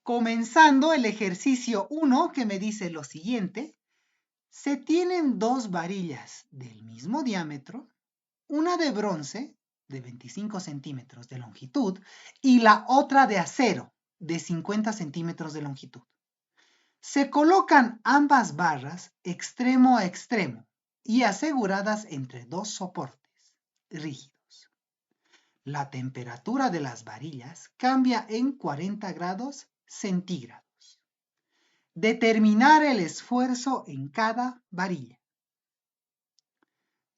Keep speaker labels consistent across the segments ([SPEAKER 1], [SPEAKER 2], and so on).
[SPEAKER 1] Comenzando el ejercicio 1 que me dice lo siguiente. Se tienen dos varillas del mismo diámetro, una de bronce de 25 centímetros de longitud y la otra de acero de 50 centímetros de longitud. Se colocan ambas barras extremo a extremo y aseguradas entre dos soportes rígidos. La temperatura de las varillas cambia en 40 grados centígrados. Determinar el esfuerzo en cada varilla.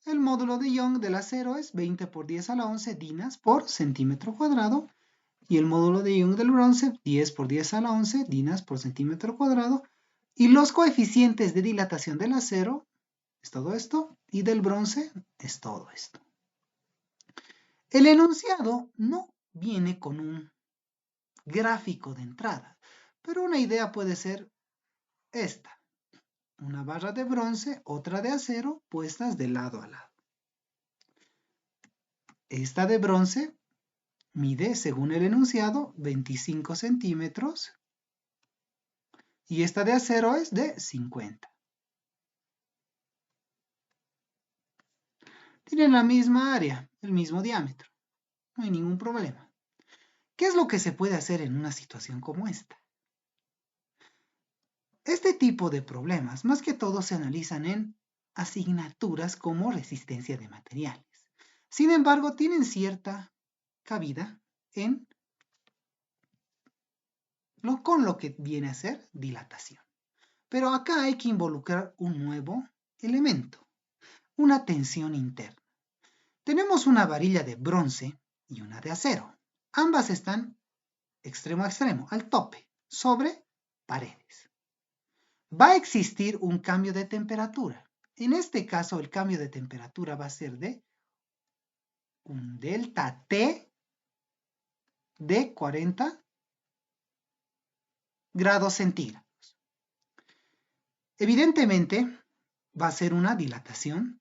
[SPEAKER 1] El módulo de Young del acero es 20 por 10 a la 11 dinas por centímetro cuadrado y el módulo de Young del bronce 10 por 10 a la 11 dinas por centímetro cuadrado y los coeficientes de dilatación del acero es todo esto y del bronce es todo esto. El enunciado no viene con un gráfico de entrada, pero una idea puede ser esta. Una barra de bronce, otra de acero, puestas de lado a lado. Esta de bronce mide, según el enunciado, 25 centímetros y esta de acero es de 50. Tienen la misma área, el mismo diámetro. No hay ningún problema. ¿Qué es lo que se puede hacer en una situación como esta? Este tipo de problemas, más que todo, se analizan en asignaturas como resistencia de materiales. Sin embargo, tienen cierta cabida con lo que viene a ser dilatación. Pero acá hay que involucrar un nuevo elemento, una tensión interna. Tenemos una varilla de bronce y una de acero. Ambas están extremo a extremo, al tope, sobre paredes. Va a existir un cambio de temperatura. En este caso, el cambio de temperatura va a ser de un delta T de 40 grados centígrados. Evidentemente, va a ser una dilatación,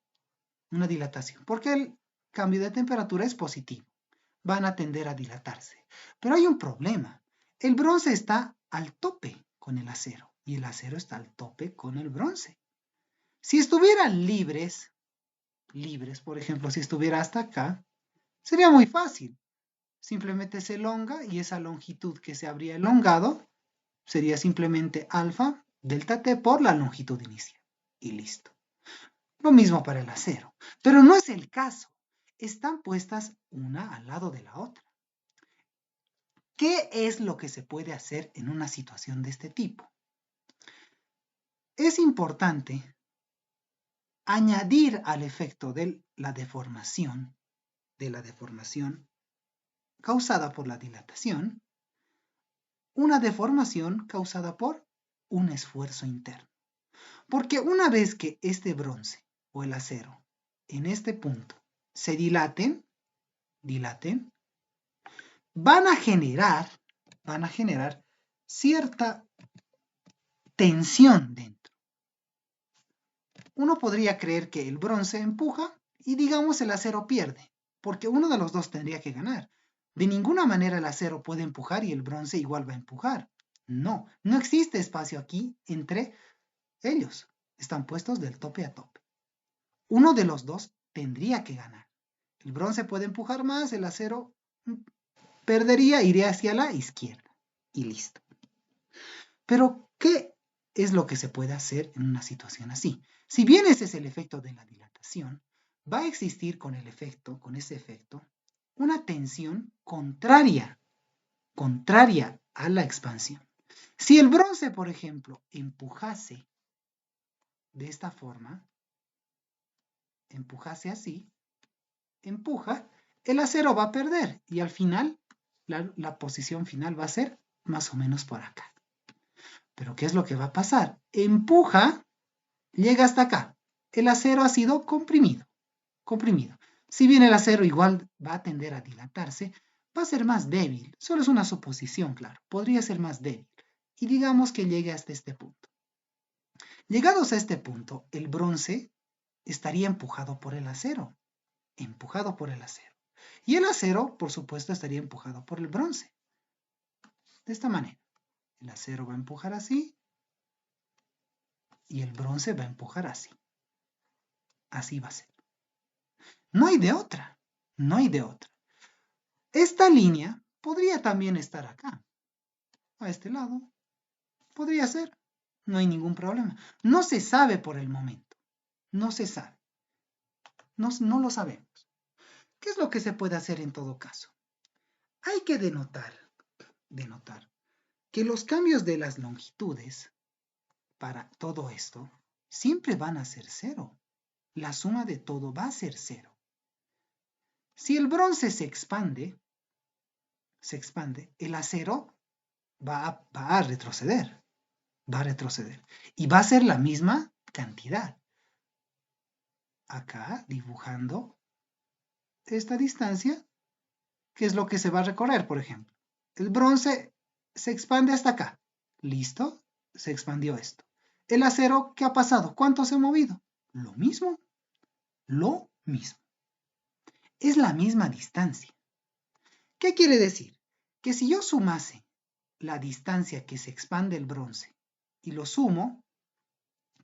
[SPEAKER 1] porque el cambio de temperatura es positivo. Van a tender a dilatarse. Pero hay un problema. El bronce está al tope con el acero y el acero está al tope con el bronce. Si estuvieran libres, por ejemplo, si estuviera hasta acá, sería muy fácil. Simplemente se elonga y esa longitud que se habría elongado sería simplemente alfa delta T por la longitud inicial. Y listo. Lo mismo para el acero. Pero no es el caso. Están puestas una al lado de la otra. ¿Qué es lo que se puede hacer en una situación de este tipo? Es importante añadir al efecto de la deformación causada por la dilatación, una deformación causada por un esfuerzo interno. Porque una vez que este bronce o el acero en este punto se dilaten, van a generar cierta tensión dentro. Uno podría creer que el bronce empuja y digamos el acero pierde, porque uno de los dos tendría que ganar. De ninguna manera el acero puede empujar y el bronce igual va a empujar. No existe espacio aquí entre ellos. Están puestos del tope a tope. Uno de los dos tendría que ganar. El bronce puede empujar más, el acero perdería, iría hacia la izquierda. Y listo. Pero, ¿qué es lo que se puede hacer en una situación así? Si bien ese es el efecto de la dilatación, va a existir con ese efecto, una tensión contraria a la expansión. Si el bronce, por ejemplo, empujase de esta forma, empujase así, el acero va a perder y al final, la posición final va a ser más o menos por acá. Pero ¿qué es lo que va a pasar? Empuja, llega hasta acá. El acero ha sido comprimido. Si bien el acero igual va a tender a dilatarse, va a ser más débil. Solo es una suposición, claro. Podría ser más débil. Y digamos que llegue hasta este punto. Llegados a este punto, el bronce estaría empujado por el acero. Y el acero, por supuesto, estaría empujado por el bronce. De esta manera. El acero va a empujar así y el bronce va a empujar así. Así va a ser. No hay de otra. No hay de otra. Esta línea podría también estar acá. A este lado. Podría ser. No hay ningún problema. No se sabe por el momento. No se sabe. No lo sabemos. ¿Qué es lo que se puede hacer en todo caso? Hay que denotar que los cambios de las longitudes para todo esto siempre van a ser cero. La suma de todo va a ser cero. Si el bronce se expande, el acero va a retroceder. Va a retroceder. Y va a ser la misma cantidad. Acá, dibujando esta distancia, ¿qué es lo que se va a recorrer, por ejemplo? El bronce se expande hasta acá. ¿Listo? Se expandió esto. El acero, ¿qué ha pasado? ¿Cuánto se ha movido? Lo mismo. Lo mismo. Es la misma distancia. ¿Qué quiere decir? Que si yo sumase la distancia que se expande el bronce y lo sumo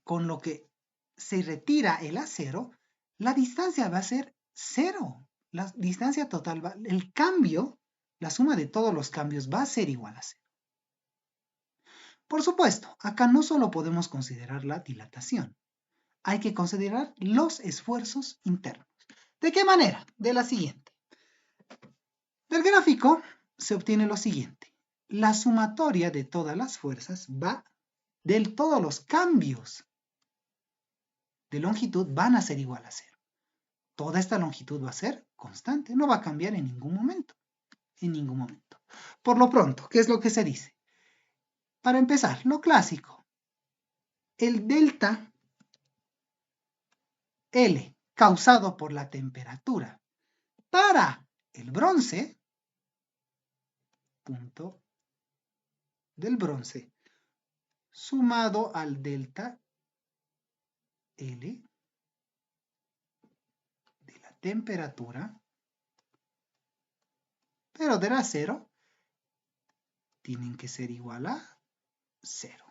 [SPEAKER 1] con lo que se retira el acero, la distancia va a ser cero. La distancia total, el cambio, la suma de todos los cambios va a ser igual a cero. Por supuesto, acá no solo podemos considerar la dilatación, hay que considerar los esfuerzos internos. ¿De qué manera? De la siguiente. Del gráfico se obtiene lo siguiente. La sumatoria de todas las fuerzas todos los cambios de longitud van a ser igual a cero. Toda esta longitud va a ser constante, no va a cambiar en ningún momento. En ningún momento. Por lo pronto, ¿qué es lo que se dice? Para empezar, lo clásico. El delta L causado por la temperatura para el bronce, punto del bronce, sumado al delta L de la temperatura, pero del acero, tienen que ser igual a 0.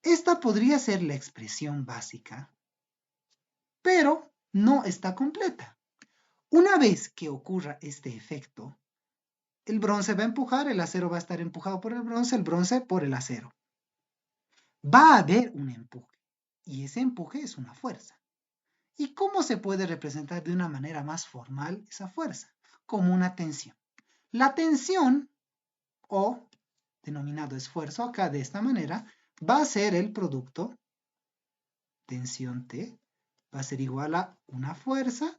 [SPEAKER 1] Esta podría ser la expresión básica, pero no está completa. Una vez que ocurra este efecto, el bronce va a empujar, el acero va a estar empujado por el bronce por el acero. Va a haber un empuje, y ese empuje es una fuerza. ¿Y cómo se puede representar de una manera más formal esa fuerza? Como una tensión. La tensión, o denominado esfuerzo, acá de esta manera, va a ser el producto, tensión T, va a ser igual a una fuerza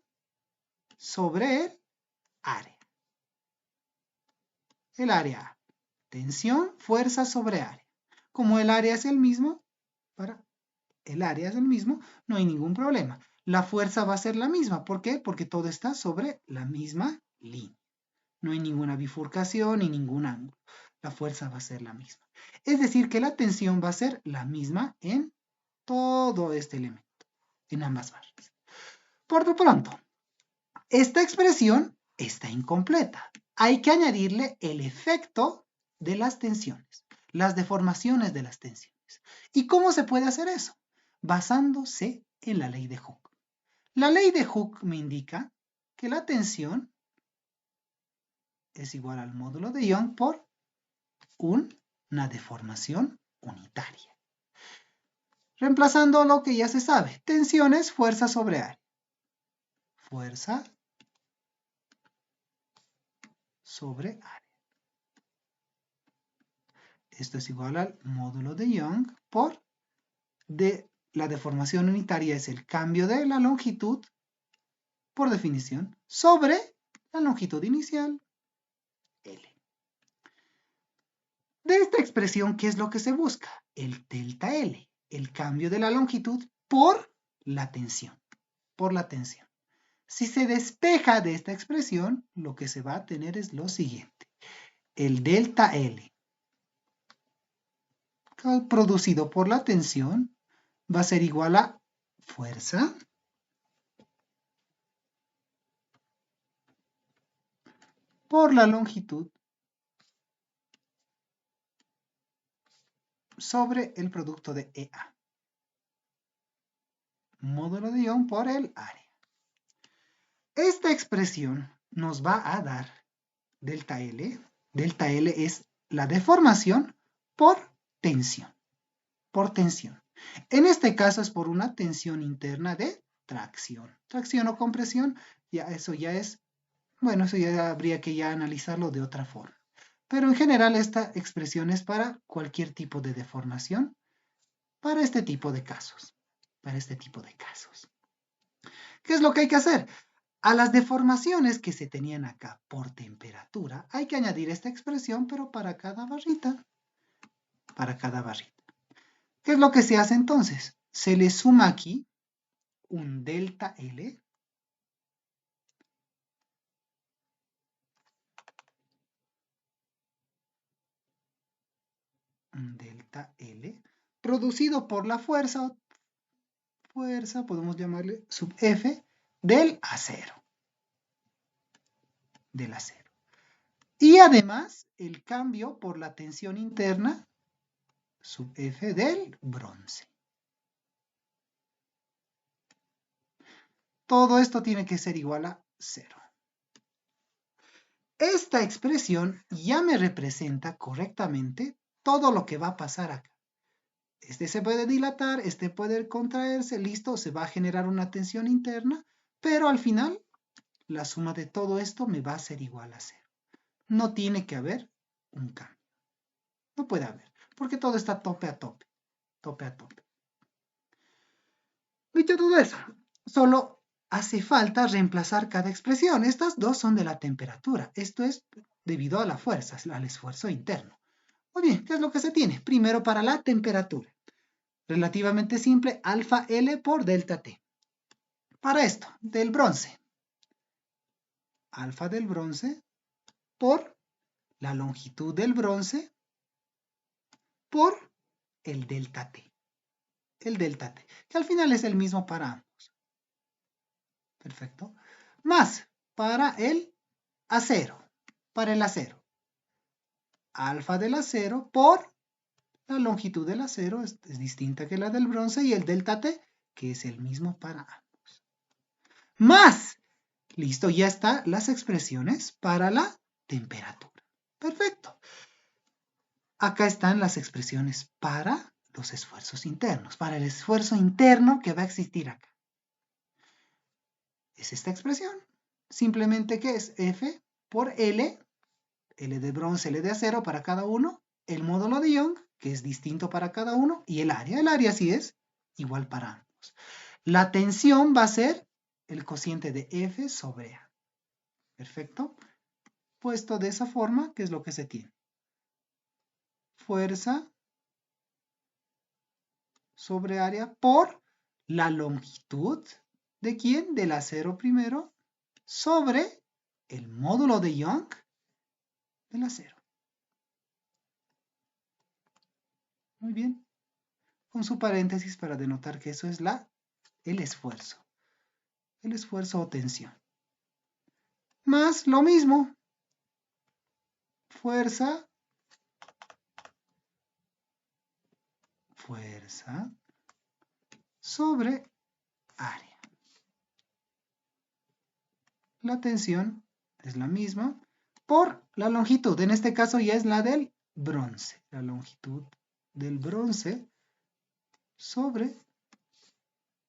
[SPEAKER 1] sobre el área. El área A. Tensión, fuerza sobre área. Como el área es el mismo, no hay ningún problema. La fuerza va a ser la misma. ¿Por qué? Porque todo está sobre la misma línea. No hay ninguna bifurcación ni ningún ángulo. La fuerza va a ser la misma. Es decir, que la tensión va a ser la misma en todo este elemento, en ambas partes. Por lo pronto, esta expresión está incompleta. Hay que añadirle el efecto de las tensiones, las deformaciones de las tensiones. ¿Y cómo se puede hacer eso? Basándose en la ley de Hooke. La ley de Hooke me indica que la tensión es igual al módulo de Young por una deformación unitaria. Reemplazando lo que ya se sabe, tensión es fuerza sobre área. Fuerza sobre área. Esto es igual al módulo de Young por la deformación unitaria es el cambio de la longitud, por definición, sobre la longitud inicial, L. De esta expresión, ¿qué es lo que se busca? El delta L, el cambio de la longitud por la tensión. Por la tensión. Si se despeja de esta expresión, lo que se va a tener es lo siguiente. El delta L producido por la tensión va a ser igual a fuerza por la longitud sobre el producto de EA. Módulo de Young por el área. Esta expresión nos va a dar delta L. Delta L es la deformación por tensión. Por tensión. En este caso es por una tensión interna de tracción. Tracción o compresión, eso ya es, bueno, eso ya habría que ya analizarlo de otra forma. Pero en general esta expresión es para cualquier tipo de deformación, para este tipo de casos. Para este tipo de casos. ¿Qué es lo que hay que hacer? A las deformaciones que se tenían acá por temperatura, hay que añadir esta expresión, pero para cada barrita. Para cada barrita. ¿Qué es lo que se hace entonces? Se le suma aquí un delta L producido por la fuerza, podemos llamarle sub F, del acero. Del acero. Y además el cambio por la tensión interna sub F del bronce. Todo esto tiene que ser igual a 0. Esta expresión ya me representa correctamente todo lo que va a pasar acá. Este se puede dilatar, este puede contraerse, listo, se va a generar una tensión interna, pero al final la suma de todo esto me va a ser igual a 0. No tiene que haber un cambio. No puede haber, porque todo está tope a tope. Tope a tope. Dicho todo eso, solo hace falta reemplazar cada expresión. Estas dos son de la temperatura. Esto es debido a la fuerza, al esfuerzo interno. Muy bien, ¿qué es lo que se tiene? Primero para la temperatura. Relativamente simple, alfa L por delta T. Para esto, del bronce. Alfa del bronce por la longitud del bronce por el delta T. El delta T, que al final es el mismo para ambos. Perfecto. Más para el acero. Para el acero. Alfa del acero por la longitud del acero es distinta que la del bronce y el delta T, que es el mismo para ambos. Más. Listo, ya están las expresiones para la temperatura. Perfecto. Acá están las expresiones para los esfuerzos internos, para el esfuerzo interno que va a existir acá. Es esta expresión. Simplemente que es F por L, L de bronce, L de acero para cada uno, el módulo de Young, que es distinto para cada uno, y el área. El área sí es igual para ambos. La tensión va a ser el cociente de F sobre A. Perfecto. Puesto de esa forma, ¿qué es lo que se tiene? Fuerza sobre área por la longitud ¿de quién? Del acero primero sobre el módulo de Young del acero. Muy bien. Con su paréntesis para denotar que eso es el esfuerzo. El esfuerzo o tensión. Más lo mismo. Fuerza sobre área. La tensión es la misma por la longitud. En este caso ya es la del bronce. La longitud del bronce sobre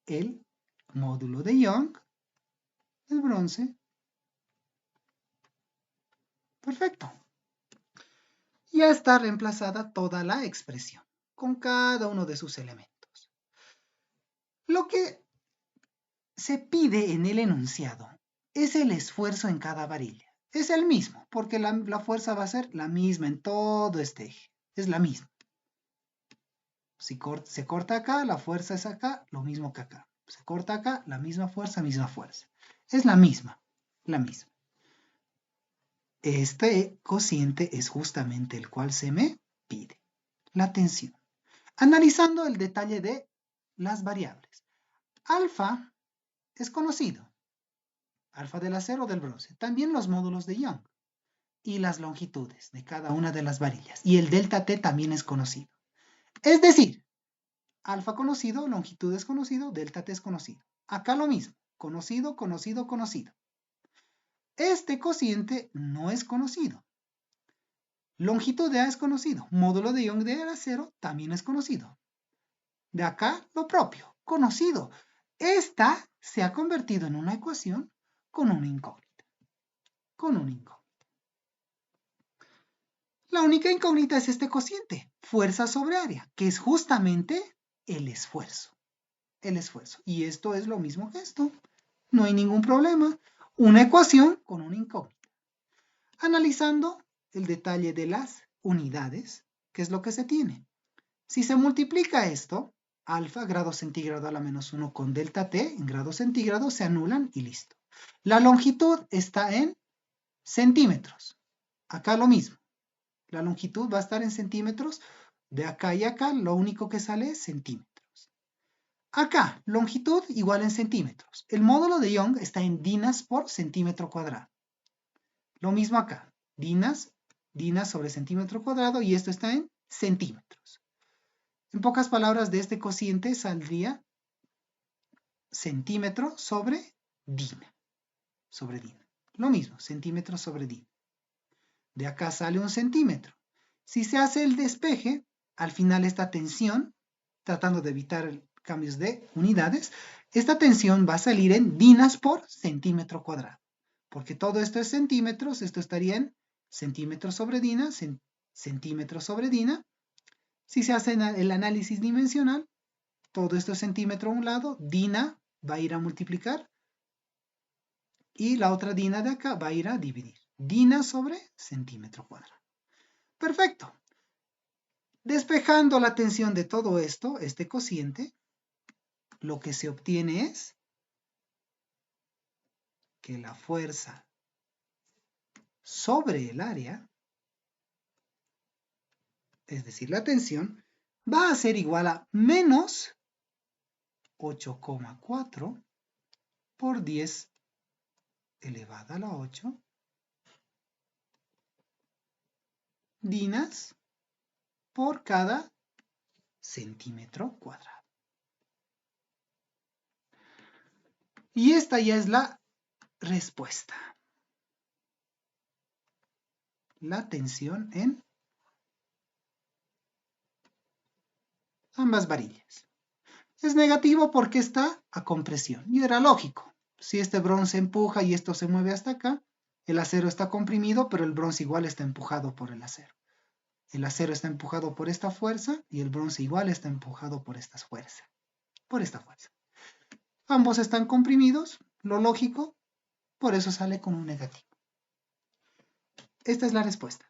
[SPEAKER 1] el módulo de Young del bronce. Perfecto. Ya está reemplazada toda la expresión con cada uno de sus elementos. Lo que se pide en el enunciado es el esfuerzo en cada varilla. Es el mismo, porque la fuerza va a ser la misma en todo este eje. Es la misma. Si se corta acá, la fuerza es acá, lo mismo que acá. Se corta acá, la misma fuerza, misma fuerza. Es la misma, la misma. Este cociente es justamente el cual se me pide. La tensión. Analizando el detalle de las variables. Alfa es conocido. Alfa del acero o del bronce. También los módulos de Young. Y las longitudes de cada una de las varillas. Y el delta T también es conocido. Es decir, alfa conocido, longitud desconocido, delta T desconocido. Acá lo mismo, conocido, conocido, conocido. Este cociente no es conocido. Longitud de A es conocido. Módulo de Young de acero también es conocido. De acá lo propio, conocido. Esta se ha convertido en una ecuación con una incógnita. Con una incógnita. La única incógnita es este cociente, fuerza sobre área, que es justamente el esfuerzo. El esfuerzo. Y esto es lo mismo que esto. No hay ningún problema. Una ecuación con una incógnita. Analizando el detalle de las unidades, ¿qué es lo que se tiene? Si se multiplica esto, alfa grado centígrado a la menos 1 con delta T en grados centígrados, se anulan y listo. La longitud está en centímetros. Acá lo mismo. La longitud va a estar en centímetros. De acá y acá, lo único que sale es centímetros. Acá, longitud igual en centímetros. El módulo de Young está en dinas por centímetro cuadrado. Lo mismo acá. Dinas sobre centímetro cuadrado y esto está en centímetros. En pocas palabras, de este cociente saldría centímetro sobre dina. Sobre dina. Lo mismo, centímetro sobre dina. De acá sale un centímetro. Si se hace el despeje, al final esta tensión, tratando de evitar cambios de unidades, esta tensión va a salir en dinas por centímetro cuadrado. Porque todo esto es centímetros, esto estaría en centímetros sobre dina, centímetros sobre dina. Si se hace el análisis dimensional, todo esto es centímetro a un lado, dina va a ir a multiplicar y la otra dina de acá va a ir a dividir. Dina sobre centímetro cuadrado. Perfecto. Despejando la tensión de todo esto, este cociente, lo que se obtiene es que la fuerza sobre el área, es decir, la tensión, va a ser igual a menos 8,4 por 10 elevada a la 8 dinas por cada centímetro cuadrado. Y esta ya es la respuesta. La tensión en ambas varillas. Es negativo porque está a compresión. Y era lógico. Si este bronce empuja y esto se mueve hasta acá, el acero está comprimido, pero el bronce igual está empujado por el acero. El acero está empujado por esta fuerza y el bronce igual está empujado por esta fuerza. Ambos están comprimidos, lo lógico, por eso sale con un negativo. Esta es la respuesta.